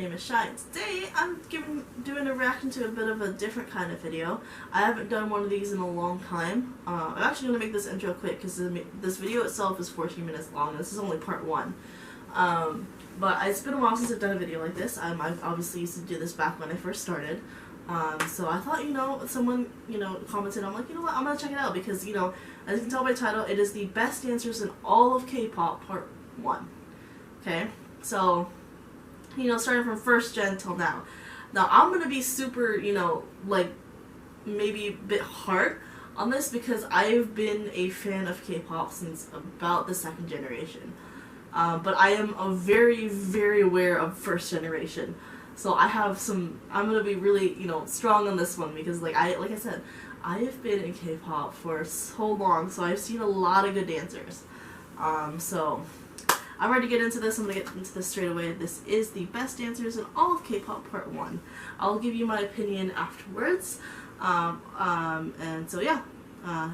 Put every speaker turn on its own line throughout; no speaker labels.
name is Shine. Today I'm doing a reaction to a bit of a different kind of video. I haven't done one of these in a long time. I'm actually going to make this intro quick because this video itself is 14 minutes long. This is only part 1. But it's been a while since I've done a video like this. I obviously used to do this back when I first started. So I thought, someone, commented, I'm like, you know what, I'm going to check it out because, as you can tell by the title, it is the best dancers in all of K-pop part 1. Okay? So, starting from first gen till now. Now, I'm going to be super, maybe a bit hard on this because I've been a fan of K-pop since about the 2nd generation. But I am very, very aware of first generation. So I'm going to be really, strong on this one because, like I said, I have been in K-pop for so long, so I've seen a lot of good dancers. So I'm ready to get into this. I'm going to get into this straight away. This is the best dancers in all of K-pop part 1. I'll give you my opinion afterwards. And so yeah,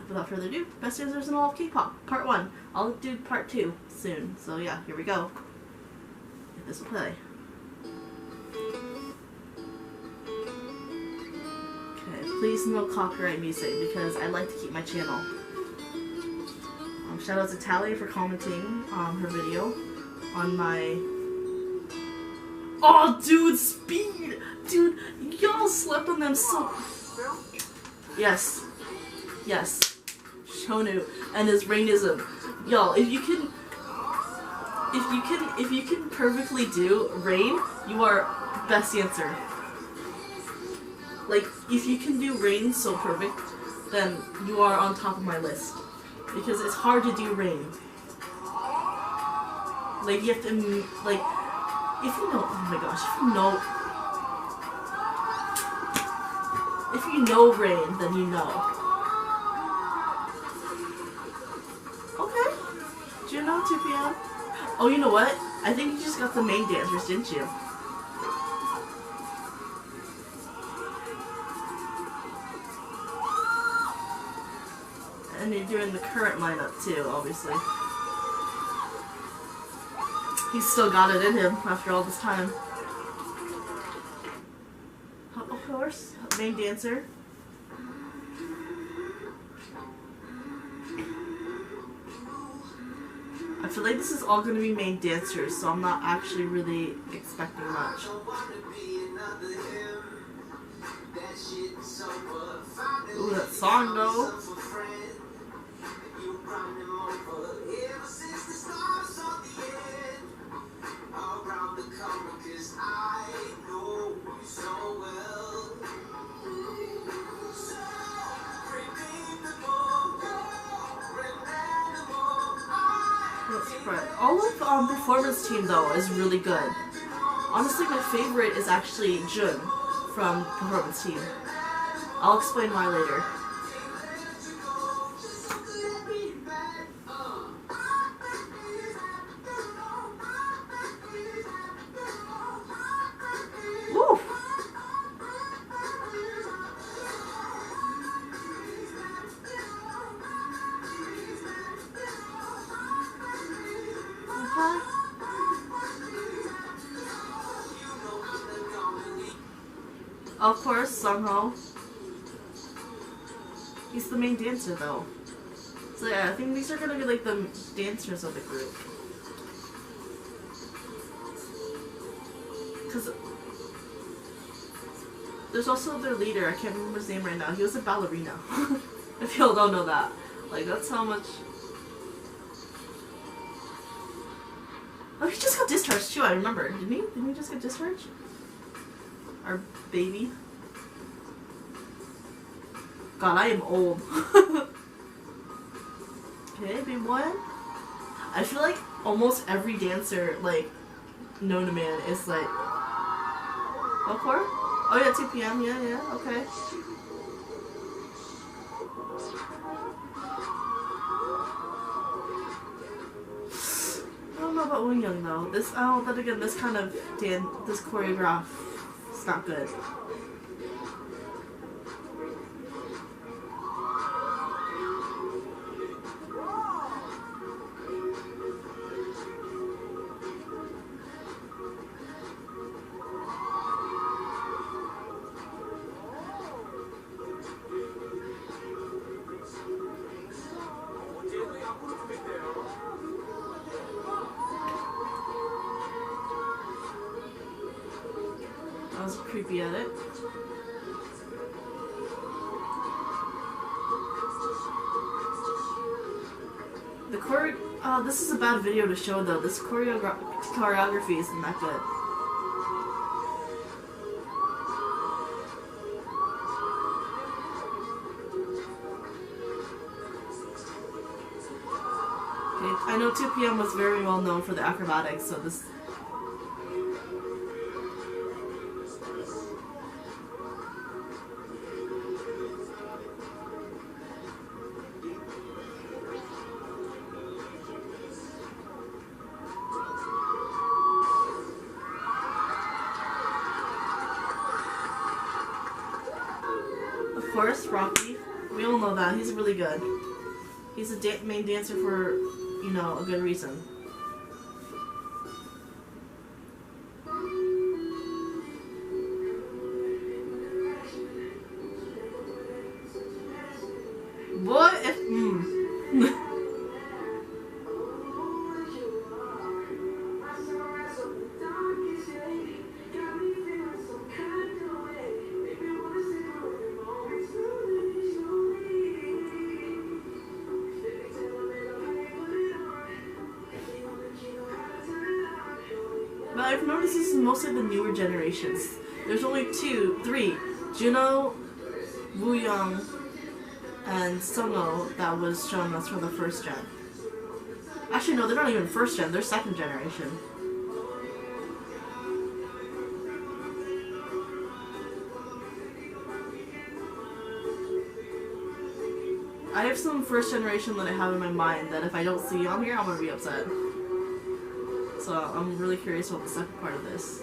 without further ado, best dancers in all of K-pop part 1. I'll do part 2 soon. So yeah, here we go. If this will play. Please no copyright music because I like to keep my channel. Shout out to Tally for commenting her video on my... Oh, dude, speed! Dude, y'all slept on them so... Yes. Yes. Shonu and his rainism. Y'all, if you can perfectly do Rain, you are best dancer. Like, if you can do Rain so perfect, then you are on top of my list. Because it's hard to do Rain. Like, you have to, like, if you know, oh my gosh, if you know Rain, then you know. Okay. Do you know 2 PM? Oh, you know what? I think you just got the main dancers, didn't you? And you're doing the current lineup too, obviously. He's still got it in him after all this time. Of course, main dancer. I feel like this is all going to be main dancers, so I'm not actually really expecting much. Ooh, that song though. All of performance team though is really good. Honestly, my favorite is actually Jun from performance team. I'll explain why later. Woo! Of course, Sungho. He's the main dancer though. So yeah, I think these are gonna be like the dancers of the group. Cause there's also their leader, I can't remember his name right now. He was a ballerina. If y'all don't know that. Like, that's how much... Oh, he just got discharged too, I remember. Didn't he? Didn't he just get discharged? Our baby. God, I am old. Okay, big one. I feel like almost every dancer, like, known to man is like... What for? Oh yeah, 2 PM, yeah, okay. I don't know about Won Young though. But again, this kind of this choreograph, it's not good. I was creepy at it. The this is a bad video to show though. This choreography isn't that good. Okay, I know 2 PM was very well known for the acrobatics, so this. Of course, Rocky. We all know that. He's really good. He's a main dancer for, you know, a good reason. What if... But I've noticed this is mostly the newer generations. There's only 3. Juno, Wooyoung, and Sungho that was shown us for the first gen. Actually, no, they're not even first gen, they're second generation. I have some first generation that I have in my mind that if I don't see on here, I'm gonna be upset. So I'm really curious about the second part of this.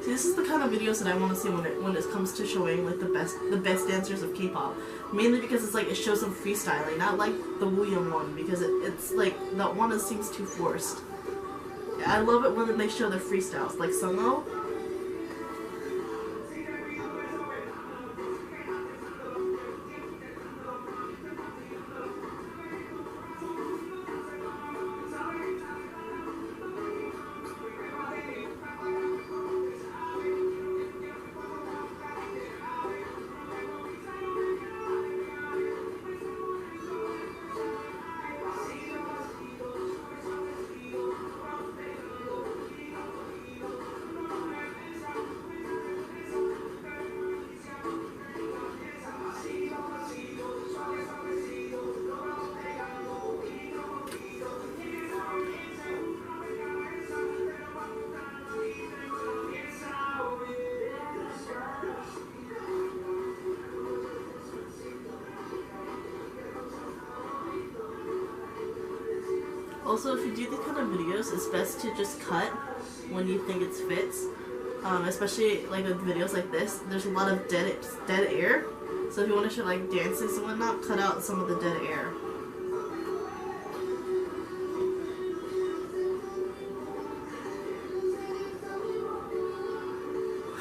See, this is the kind of videos that I want to see when it comes to showing like the best dancers of K-pop. Mainly because it's like it shows them freestyling, not like the Wooyoung one, because it's like that one seems too forced. I love it when they show their freestyles, like Sungho. Also, if you do these kind of videos, it's best to just cut when you think it fits. Especially like with videos like this, there's a lot of dead air. So if you want to show like dances and whatnot, cut out some of the dead air.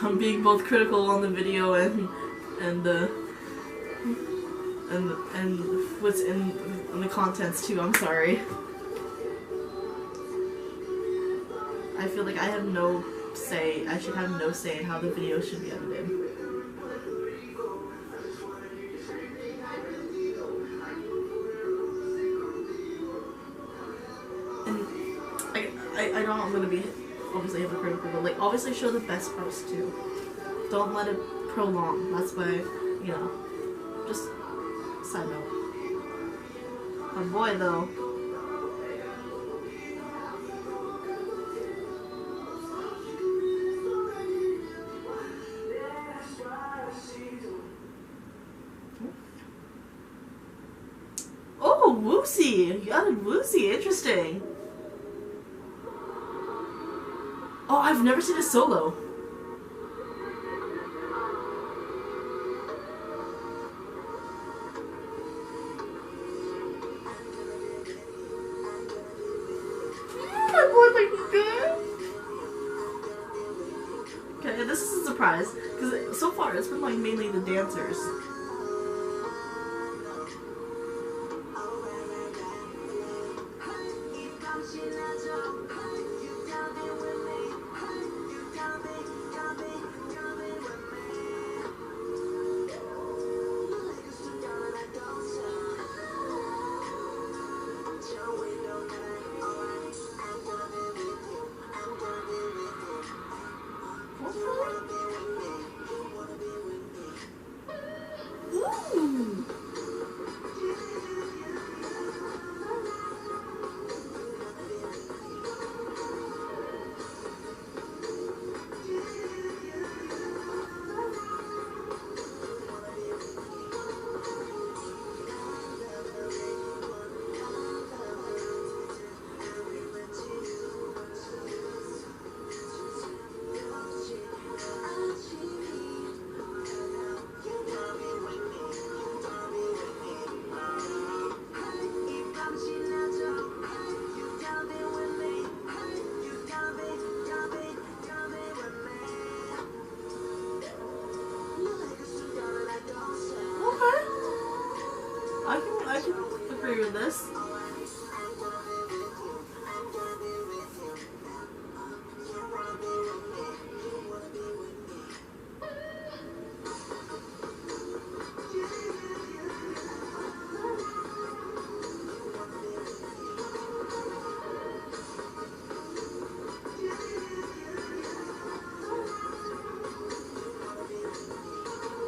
I'm being both critical on the video and what's in the contents too. I'm sorry. I feel like I have no say. I should have no say in how the video should be edited. And I know I'm gonna be obviously hypocritical, but like obviously show the best parts too. Don't let it prolong. That's why, you know, just side note. My boy though. Oh, Woozy! You added Woozy, interesting. Oh, I've never seen a solo. surprised because so far it's been like mainly the dancers. I can agree with this.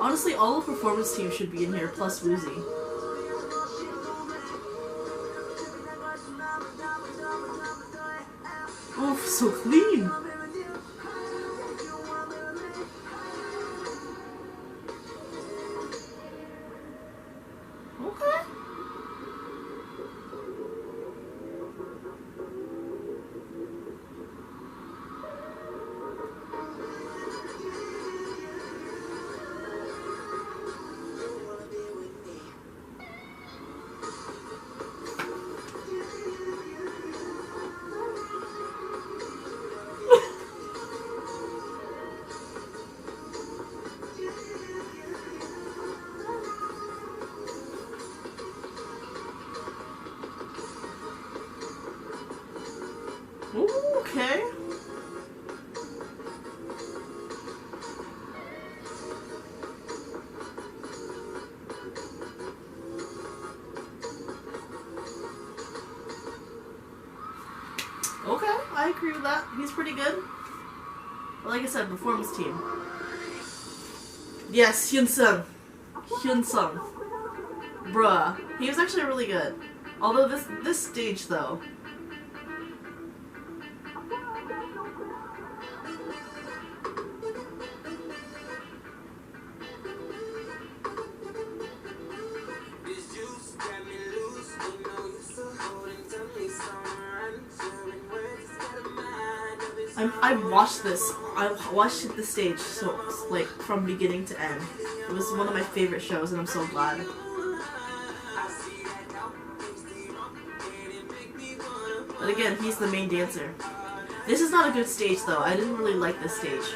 Honestly, all the performance teams should be in here, plus Woozy. Oof, so clean! Okay. Ooh, okay. Okay, I agree with that. He's pretty good. But like I said, performance team. Yes, Hyun-sung. Hyun-sung. Bruh. He was actually really good. Although this stage though. I watched this. I watched the stage so like from beginning to end. It was one of my favorite shows, and I'm so glad. But again, he's the main dancer. This is not a good stage though. I didn't really like this stage.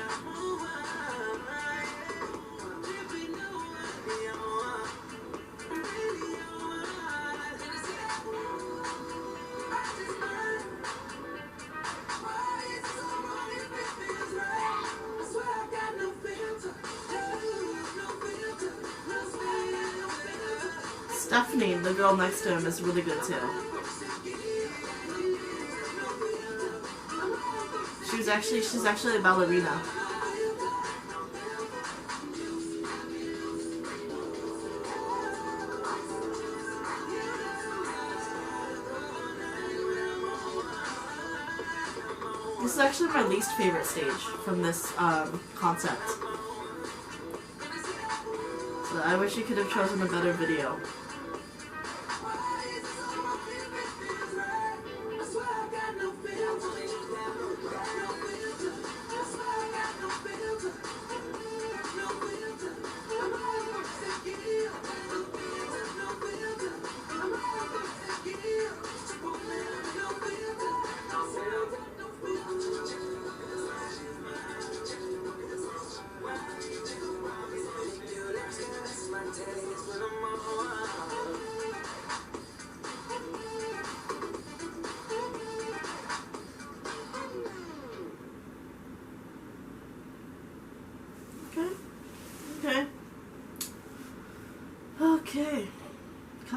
Stephanie, the girl next to him, is really good too. She's actually a ballerina. This is actually my least favorite stage from this concept. So I wish you could have chosen a better video.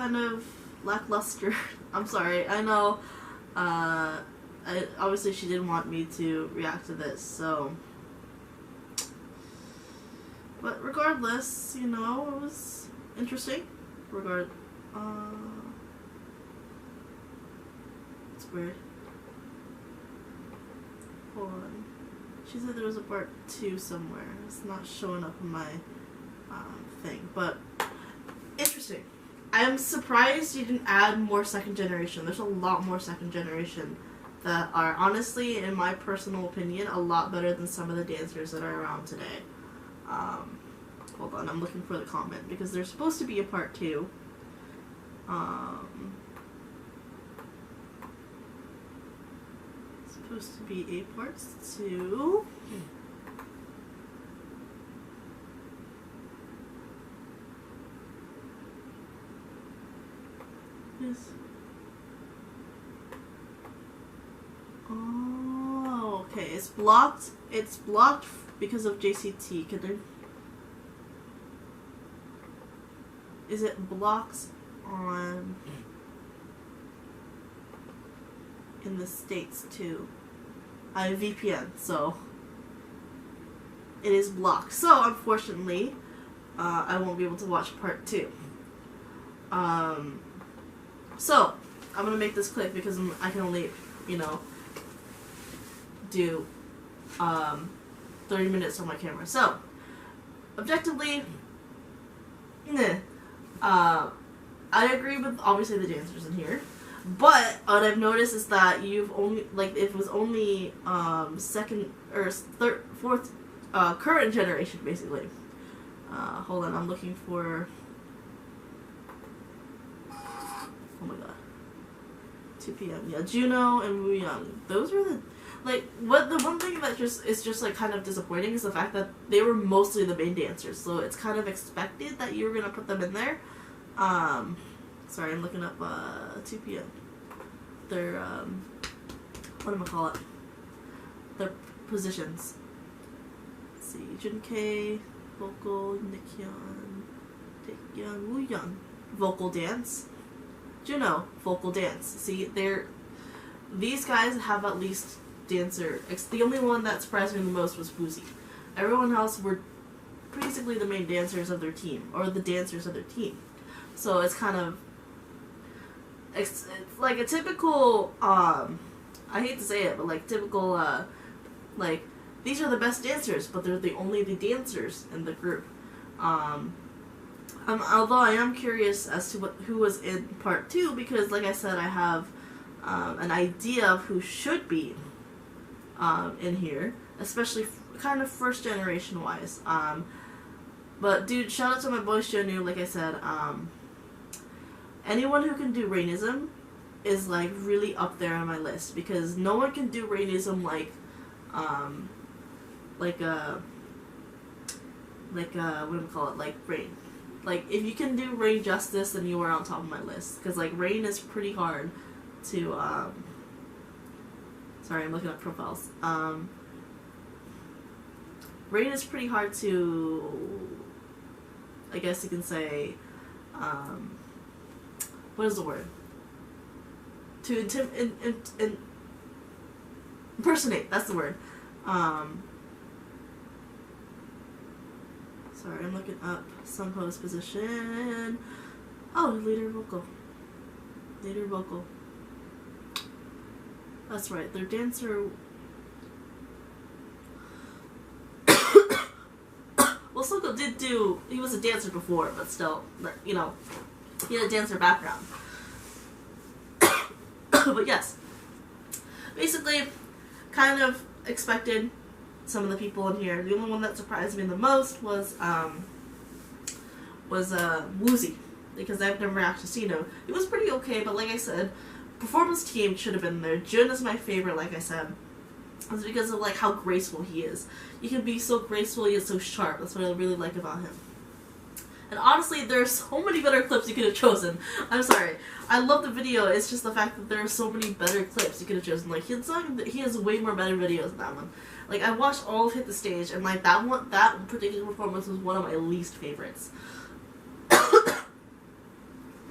kind of lackluster. I'm sorry. I know. Obviously she didn't want me to react to this, so. But regardless, you know, it was interesting. It's weird. Hold on. She said there was a part 2 somewhere. It's not showing up in my thing, but interesting. I am surprised you didn't add more second generation. There's a lot more second generation that are honestly, in my personal opinion, a lot better than some of the dancers that are around today. Hold on, I'm looking for the comment because there's supposed to be a part 2. Supposed to be a part 2. Oh, okay. It's blocked. It's blocked because of JCT. Could there? Is it blocked on in the States too? I have VPN, so it is blocked. So unfortunately, I won't be able to watch part 2. So I'm gonna make this quick because I can only, you know, do 30 minutes on my camera. So objectively, I agree with obviously the dancers in here, but what I've noticed is that you've only, like, it was only second or third, fourth, current generation basically. Hold on, I'm looking for. Oh my god. 2 p.m. Yeah, Juno and Woo Young. Those were the, like, what the one thing that just is just like kind of disappointing is the fact that they were mostly the main dancers, so it's kind of expected that you were gonna put them in there. Sorry, I'm looking up 2 p.m. Their what am I call it? Their positions. Let's see, Jun-K, vocal, Nikhyun, Taehyun, Woo Young, vocal dance. Juno, vocal dance. See, these guys have at least dancer. The only one that surprised me the most was Woozy. Everyone else were basically the main dancers of their team, or the dancers of their team. So it's kind of, it's like a typical, I hate to say it, but like typical, like, these are the best dancers, but they're only the dancers in the group. Although I am curious as to who was in part 2, because like I said, I have an idea of who should be in here, especially kind of first generation wise. But dude, shout out to my boy Shonu. Like I said, anyone who can do Rainism is like really up there on my list, because no one can do Rainism like what do we call it, like Rain. Like, if you can do Rain justice, then you are on top of my list. Because, like, Rain is pretty hard to, sorry, I'm looking up profiles. Rain is pretty hard to, I guess you can say, what is the word? To impersonate, that's the word. Sorry, I'm looking up some pose position. Oh, leader vocal. Leader vocal. That's right, their dancer. Well, Soko did do, he was a dancer before, but still, you know, he had a dancer background. But yes, basically, kind of expected some of the people in here. The only one that surprised me the most was Woozy, because I've never actually seen him. It was pretty okay, but like I said, performance team should have been there. Jun is my favorite, like I said. It's because of like how graceful he is. He can be so graceful, yet so sharp. That's what I really like about him. And honestly, there are so many better clips you could have chosen. I'm sorry. I love the video. It's just the fact that there are so many better clips you could have chosen. Like, he has way more better videos than that one. Like, I watched all of Hit the Stage, and like that particular performance was one of my least favorites.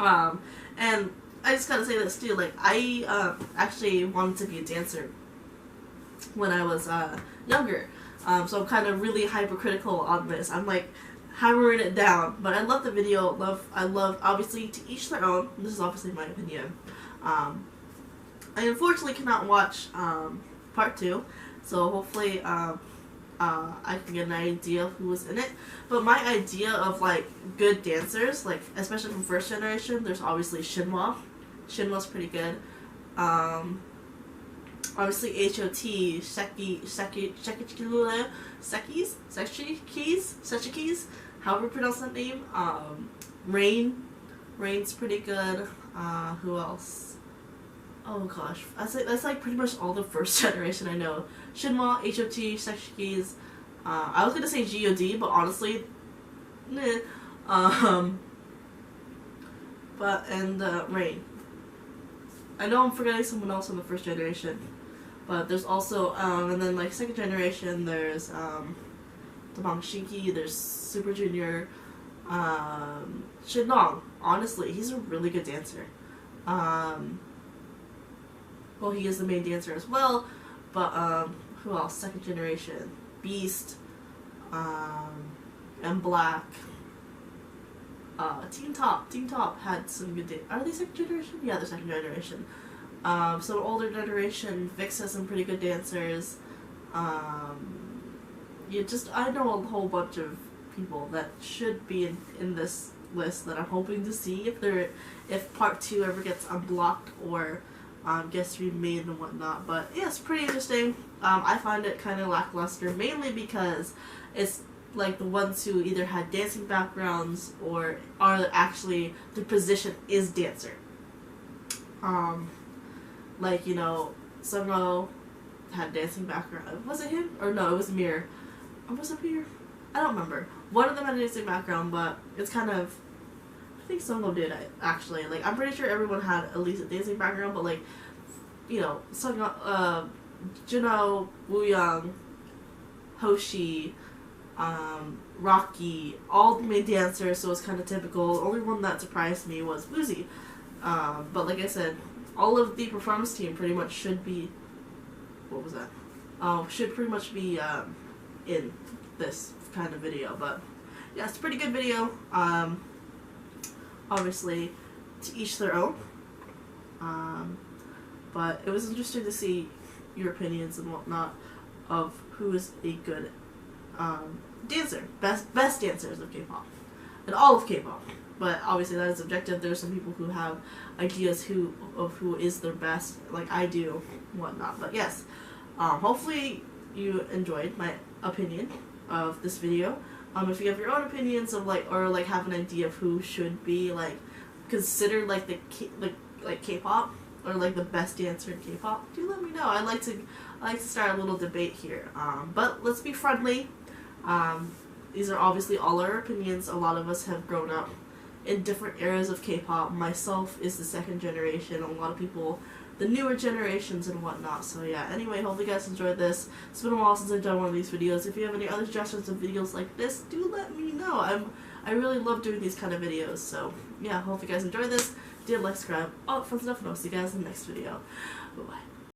And I just gotta say this too, like, I actually wanted to be a dancer when I was younger. So I'm kind of really hypercritical on this. I'm like hammering it down, but I love the video. I love obviously to each their own. This is obviously my opinion. I unfortunately cannot watch part 2, so hopefully I can get an idea of who was in it. But my idea of like good dancers, like especially from first generation, there's obviously Shinhwa. Shinhwa's pretty good. Obviously HOT, Sekis, however you pronounce that name. Rain's pretty good. Who else? Oh gosh, that's like pretty much all the first generation I know. Shinhwa, HOT, Sekis. I was gonna say God, but honestly, but Rain. I know I'm forgetting someone else in the first generation, but there's also and then like second generation there's Damang Shinki, there's Super Junior, Shinong. Honestly, he's a really good dancer. Well, he is the main dancer as well, but who else? Second generation, Beast, and Black. Team Top had some good Are they second generation? Yeah, they're second generation. Some older generation, Vix has some pretty good dancers. I know a whole bunch of people that should be in this list that I'm hoping to see if part 2 ever gets unblocked or gets remade and whatnot. But yeah, it's pretty interesting. I find it kind of lackluster, mainly because it's like the ones who either had dancing backgrounds or are actually their position is dancer. Like, you know, Sungho had dancing background. Was it him? Or no, it was Mir. Or was it Mir? I don't remember. One of them had a dancing background, but it's kind of, I think Sungho did actually. Like, I'm pretty sure everyone had at least a dancing background, but like, you know, Sungho, Juno, Wooyoung, Hoshi, Rocky, all the main dancers, so it's kind of typical. The only one that surprised me was Woozy. But like I said, all of the performance team pretty much should be, what was that? Should pretty much be in this kind of video. But yeah, it's a pretty good video. Obviously, to each their own. But it was interesting to see your opinions and whatnot of who is a good dancer, best dancers of K-pop, and all of K-pop. But obviously that is subjective. There are some people who have ideas of who is their best, like I do, whatnot. But yes, hopefully you enjoyed my opinion of this video. If you have your own opinions of or have an idea of who should be considered like K-pop or like the best dancer in K-pop, do let me know. I like to start a little debate here. But let's be friendly. These are obviously all our opinions. A lot of us have grown up in different eras of K-pop. Myself is the second generation. A lot of people, the newer generations and whatnot. So yeah, anyway, hope you guys enjoyed this. It's been a while since I've done one of these videos. If you have any other suggestions of videos like this, do let me know. I really love doing these kind of videos. So yeah, hope you guys enjoyed this. Like, subscribe, all that fun stuff, and I'll see you guys in the next video. Bye-bye.